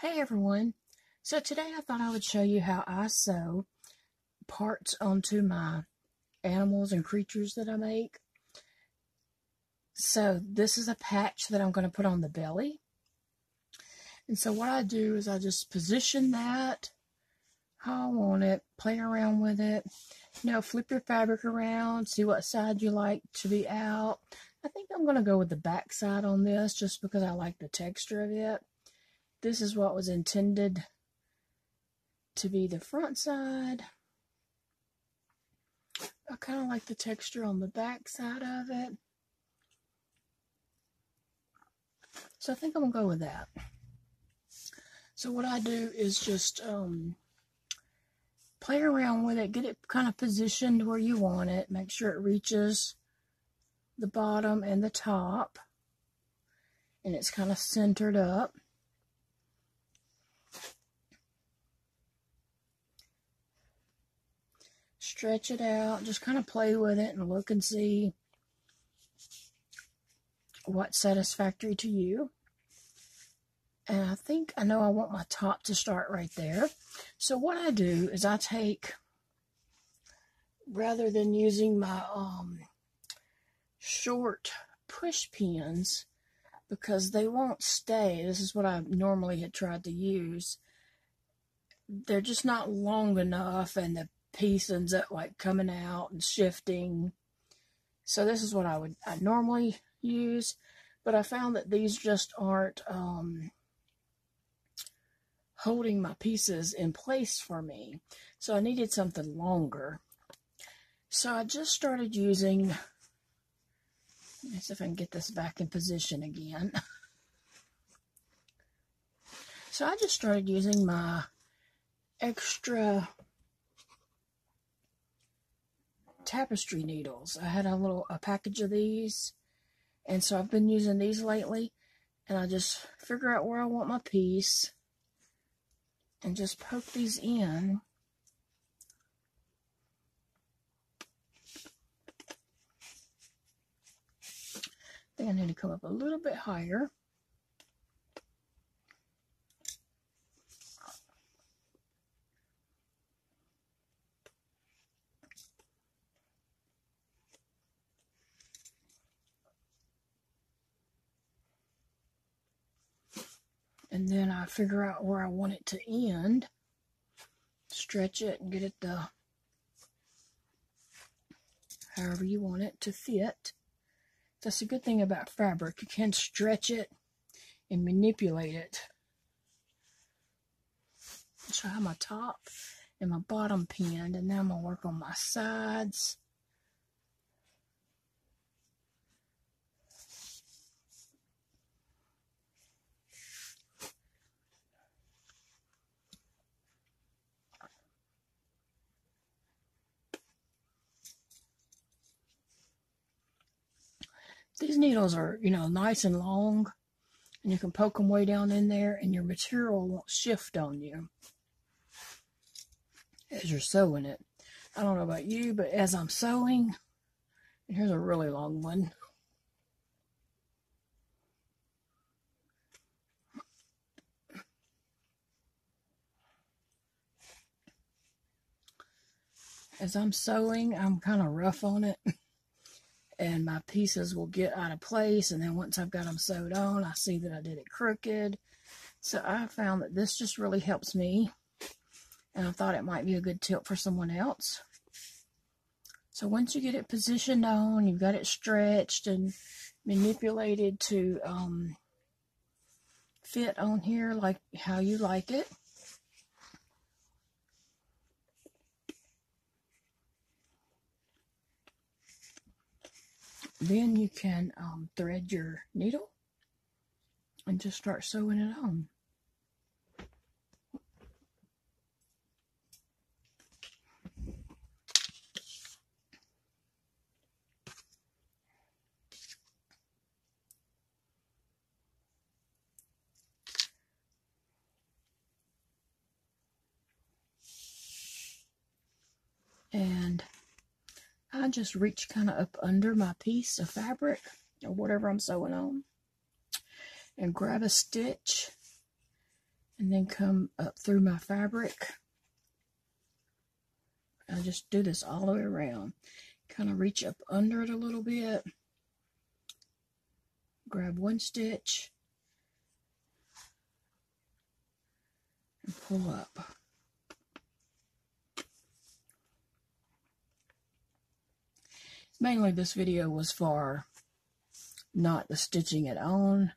Hey everyone, so today I thought I would show you how I sew parts onto my animals and creatures that I make. So this is a patch that I'm going to put on the belly. And so what I do is I just position that how I want it, play around with it, flip your fabric around, see what side you like to be out. I think I'm going to go with the back side on this just because I like the texture of it. This is what was intended to be the front side. I kind of like the texture on the back side of it. So I think I'm going to go with that. So what I do is just play around with it, get it kind of positioned where you want it, make sure it reaches the bottom and the top, and it's kind of centered up. Stretch it out, just kind of play with it and look and see what's satisfactory to you. And I think I know I want my top to start right there. So what I do is I take, rather than using my short push pins, because they won't stay, this is what I normally had tried to use, they're just not long enough and the piece ends up like coming out and shifting. So this is what I normally use, but I found that these just aren't holding my pieces in place for me. So I needed something longer. So I just started using, let's see if I can get this back in position again. So I just started using my extra tapestry needles. I had a package of these, and so I've been using these lately, and I just figure out where I want my piece and just poke these in. I think I need to come up a little bit higher. And then I figure out where I want it to end, stretch it and get it however you want it to fit. That's a good thing about fabric. You can stretch it and manipulate it. So I have my top and my bottom pinned, and now I'm going to work on my sides. These needles are, nice and long, and you can poke them way down in there, and your material won't shift on you as you're sewing it. I don't know about you, but as I'm sewing, and here's a really long one. As I'm sewing, I'm kind of rough on it, and my pieces will get out of place, and then once I've got them sewed on, I see that I did it crooked. So I found that this just really helps me, and I thought it might be a good tip for someone else. So once you get it positioned on, you've got it stretched and manipulated to fit on here like how you like it. Then you can thread your needle and just start sewing it on. And I just reach kind of up under my piece of fabric or whatever I'm sewing on and grab a stitch and then come up through my fabric. I just do this all the way around. Kind of reach up under it a little bit. Grab one stitch and pull up. Mainly this video was for not the stitching it on,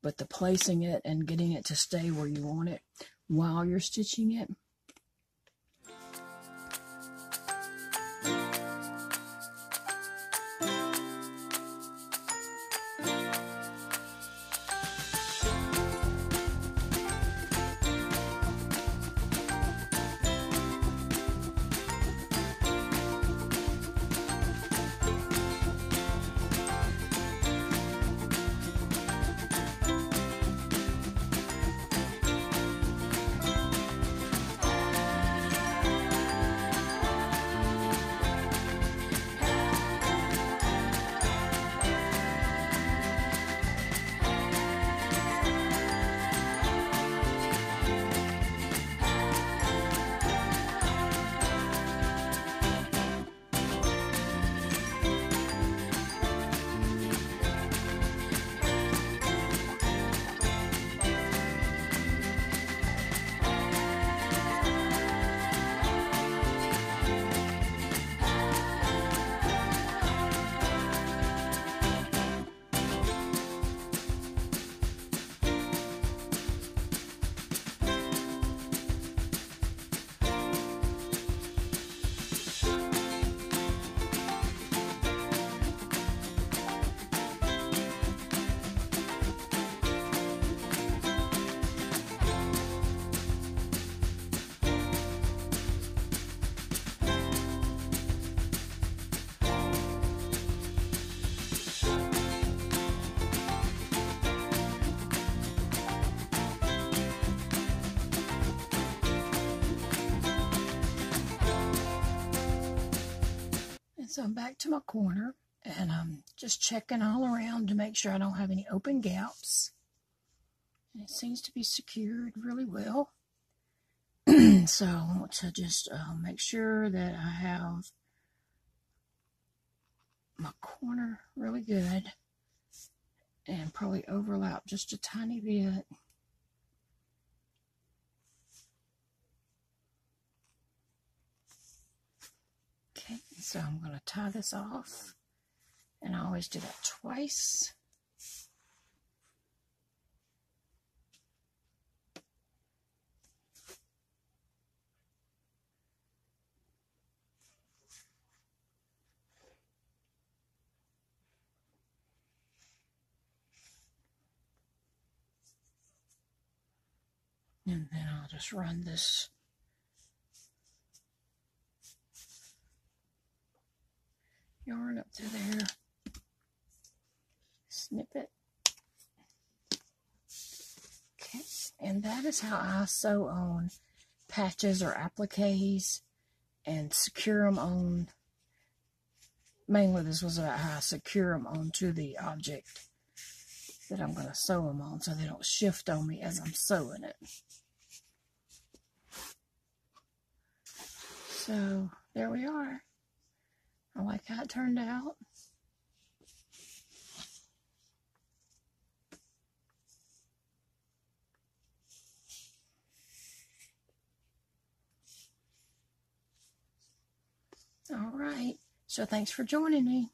but the placing it and getting it to stay where you want it while you're stitching it. So I'm back to my corner, and I'm just checking all around to make sure I don't have any open gaps. And it seems to be secured really well. So I want to just make sure that I have my corner really good and probably overlap just a tiny bit. Okay, so I'm going to tie this off, and I always do that twice. And then I'll just run this yarn up through there, snip it. Okay, and that is how I sew on patches or appliques and secure them on. Mainly this was about how I secure them onto the object that I'm going to sew them on so they don't shift on me as I'm sewing it. So there we are. I like how it turned out. All right. So thanks for joining me.